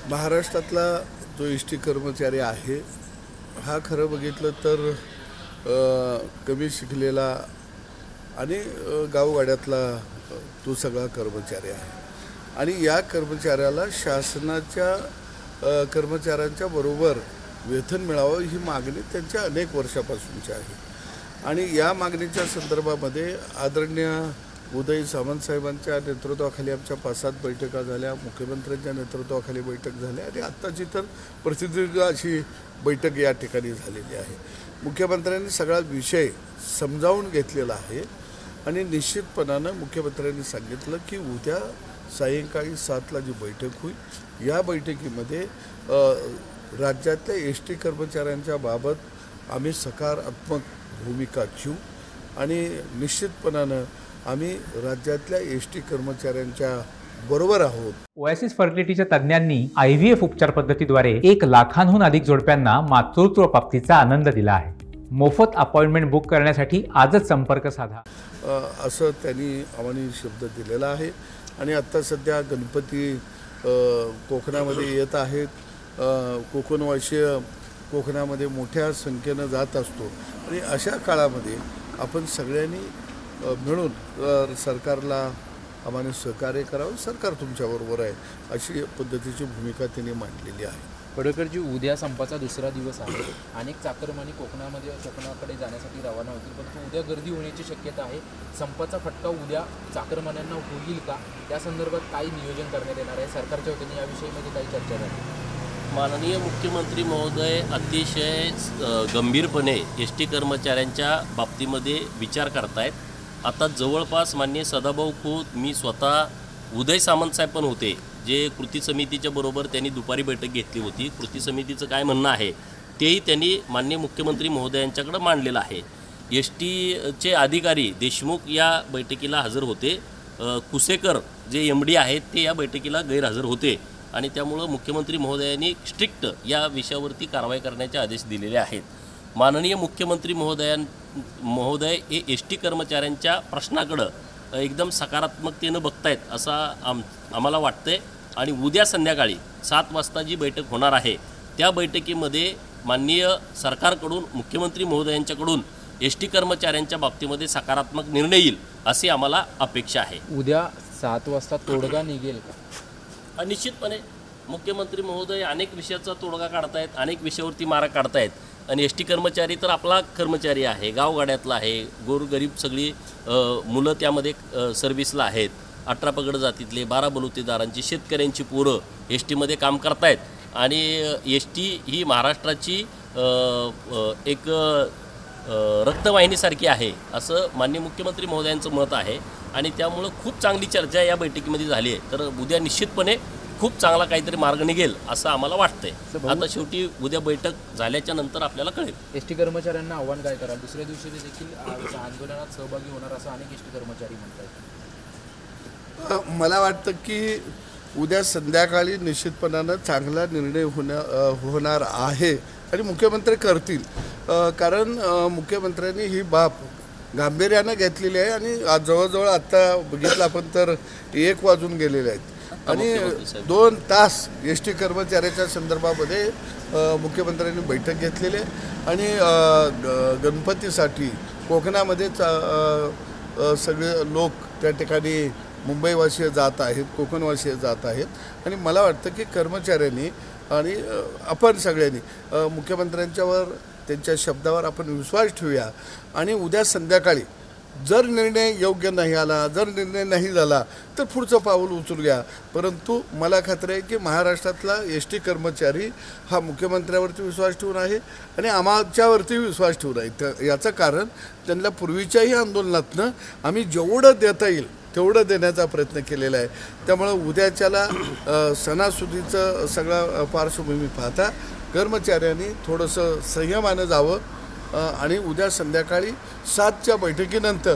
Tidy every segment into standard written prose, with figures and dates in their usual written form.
महाराष्ट्रातला जो S T कर्मचारी आहे हा खरं बघितलं तर कमी शिकलेला आणि गावगाड्यातला तो सगळा कर्मचारी आहे आणि या कर्मचाऱ्याला शासनाच्या कर्मचाऱ्यांच्या बरोबर वेतन मिळावं ही मागणी त्यांच्या अनेक वर्षापासूनची आहे आणि या मागणीच्या संदर्भामध्ये आदरणीय उदय सामंत साहेबांच्या नेतृत्वाखाली आमच्या 5-7 बैठका झाल्या, मुख्यमंत्र्यांच्या नेतृत्वाखाली बैठक झाल्या आणि आत्ताची तर प्रसिद्ध अशी बैठक या ठिकाणी झालेली आहे। मुख्यमंत्र्यांनी सगळा विषय समजावून घेतलेला आहे आणि निश्चितपणानं मुख्यमंत्र्यांनी सांगितलं की उद्या सायंकाळी 7ला जी बैठक होईल या बैठकीमध्ये राज्यातल्या एस टी कर्मचाऱ्यांच्या बाबत आम्ही सकारात्मक भूमिका घेऊ आणि निश्चितपणानं आम्ही राज्यातल्या एस टी कर्मचाऱ्यांच्या बरोबर आहोत। ओएसिस फर्टिलिटीच्या तज्ञांनी IVF उपचार पद्धतीद्वारे 1 लाखांहून अधिक जोडप्यांना मातृत्व प्राप्तीचा आनंद दिला आहे। मोफत अपॉइंटमेंट बुक करण्यासाठी आजच संपर्क साधा असं त्यांनी आम्हाला शब्द दिलेला आहे आणि आता सध्या गणपती कोकणामध्ये येत आहेत। कोकणवासीय कोकणामध्ये मोठ्या संख्येनं जात असतो आणि अशा काळामध्ये आपण सगळ्यांनी मिळून सरकारला आम्हाला सहकार्य करावं, सरकार तुमच्याबरोबर आहे अशी पद्धतीची भूमिका त्यांनी मांडलेली आहे। पडळकरजी, उद्या संपाचा दुसरा दिवस आहे। अनेक चाकरमानी कोकणाकडे जाण्यासाठी रवाना होतील, परंतु उद्या गर्दी होण्याची शक्यता आहे। संपाचा फटका उद्या चाकरमान्यांना होईल का, त्या संदर्भात काही नियोजन करण्यात येणार आहे सरकारच्या वतीने, याविषयीमध्ये काही चर्चा झाली? माननीय मुख्यमंत्री महोदय अतिशय गंभीरपणे एस टी कर्मचाऱ्यांच्या बाबतीमध्ये विचार करतायत। आता जवळपास माननीय सदाभाऊ खोत, मी स्वतः उदय सामंत साहेब पण होते, जे कृती समितीच्या बरोबर त्यांनी दुपारी बैठक घेतली होती। कृती समितीचं काय म्हणणं आहे तेही त्यांनी माननीय मुख्यमंत्री महोदयांच्याकडे मांडलेलं आहे। एस टीचे अधिकारी देशमुख या बैठकीला हजर होते, कुसेकर जे MD आहेत ते या बैठकीला गैरहजर होते आणि त्यामुळं मुख्यमंत्री महोदयांनी स्ट्रिक्ट या विषयावरती कारवाई करण्याचे आदेश दिलेले आहेत। माननीय मुख्यमंत्री महोदय हे एस टी कर्मचाऱ्यांच्या प्रश्नाकडं एकदम सकारात्मकतेनं बघतायत असं आम्हाला वाटतंय आणि उद्या संध्याकाळी 7 वाजता जी बैठक होणार आहे त्या बैठकीमध्ये माननीय सरकारकडून मुख्यमंत्री महोदयांच्याकडून एस टी कर्मचाऱ्यांच्या बाबतीमध्ये सकारात्मक निर्णय येईल अशी आम्हाला अपेक्षा आहे। उद्या 7 वाजता तोडगा निघेल का? निश्चितपणे मुख्यमंत्री महोदय अनेक विषयाचा तोडगा काढतायत, अनेक विषयावरती मारा काढतायत आणि एस टी कर्मचारी तर आपला कर्मचारी आहे, गावगाड्यातला आहे, गोरगरीब सगळी मुलं त्यामध्ये सर्व्हिसला आहेत, 18 पगड जातीतले 12 बलुतेदारांची, शेतकऱ्यांची पोरं एस टीमध्ये काम करतायत आणि एस टी ही महाराष्ट्राची एक रक्तवाहिनीसारखी आहे असं माननीय मुख्यमंत्री महोदयांचं मत आहे आणि त्यामुळं खूप चांगली चर्चा या बैठकीमध्ये झाली आहे। तर उद्या निश्चितपणे खूप चांगला काहीतरी मार्ग निघेल असं आम्हाला वाटतंय। आता शेवटी उद्या बैठक झाल्याच्या नंतर आपल्याला कळेल। एस टी कर्मचाऱ्यांना आव्हान काय कराल? दुसऱ्या दिवशी देखील आंदोलनात सहभागी होणार असं अनेक एस टी कर्मचारी म्हणतात। मला वाटतं की उद्या संध्याकाळी निश्चितपणानं चांगला निर्णय होणार आहे आणि मुख्यमंत्री करतील, कारण मुख्यमंत्र्यांनी ही बाब गांभीर्यानं घेतलेली आहे आणि आज जवळजवळ आत्ता बघितलं आपण तर 1 वाजून गेलेले आहेत आणि 2 तास एस टी कर्मचाऱ्याच्या संदर्भामध्ये मुख्यमंत्र्यांनी बैठक घेतलेली आहे आणि गणपतीसाठी कोकणामध्ये सगळे लोक त्या ठिकाणी मुंबईवासीय जात आहेत, कोकणवासीय जात आहेत आणि मला वाटतं की कर्मचाऱ्यांनी आणि आपण सगळ्यांनी मुख्यमंत्र्यांच्यावर त्यांच्या शब्दावर आपण विश्वास ठेवूया आणि उद्या संध्याकाळी जर निर्णय योग्य नाही आला, जर निर्णय नाही झाला तर पुढचं पाऊल उचलूया। परंतु मला खात्री आहे की महाराष्ट्रातला एस टी कर्मचारी हा मुख्यमंत्र्यावरती विश्वास ठेवून आहे आणि आमच्यावरती विश्वास ठेवून आहे। याचं कारण त्यांना पूर्वीच्याही आंदोलनातनं आम्ही जेवढं देता येईल तेवढं देण्याचा प्रयत्न केलेला आहे। त्यामुळं उद्याच्याला सणासुदीचं सगळं पार्श्वभूमी पाहता कर्मचाऱ्यांनी थोडंसं संयमानं जावं आणि उद्या संध्याकाळी 7च्या बैठकीनंतर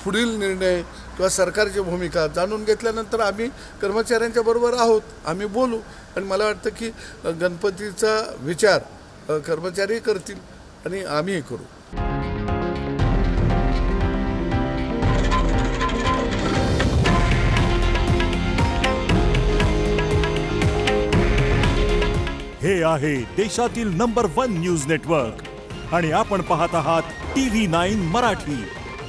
पुढील निर्णय किंवा सरकारची भूमिका जाणून घेतल्यानंतर आम्ही कर्मचाऱ्यांच्या बरोबर आहोत, आम्ही बोलू आणि मला वाटतं की गणपतीचा विचार कर्मचारी करतील आणि आम्हीही करू। हे आहे देशातील नंबर 1 न्यूज नेटवर्क आणि आपण पाहत आहात TV9 मराठी.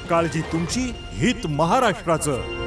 काळजी तुमची, हित महाराष्ट्राचं.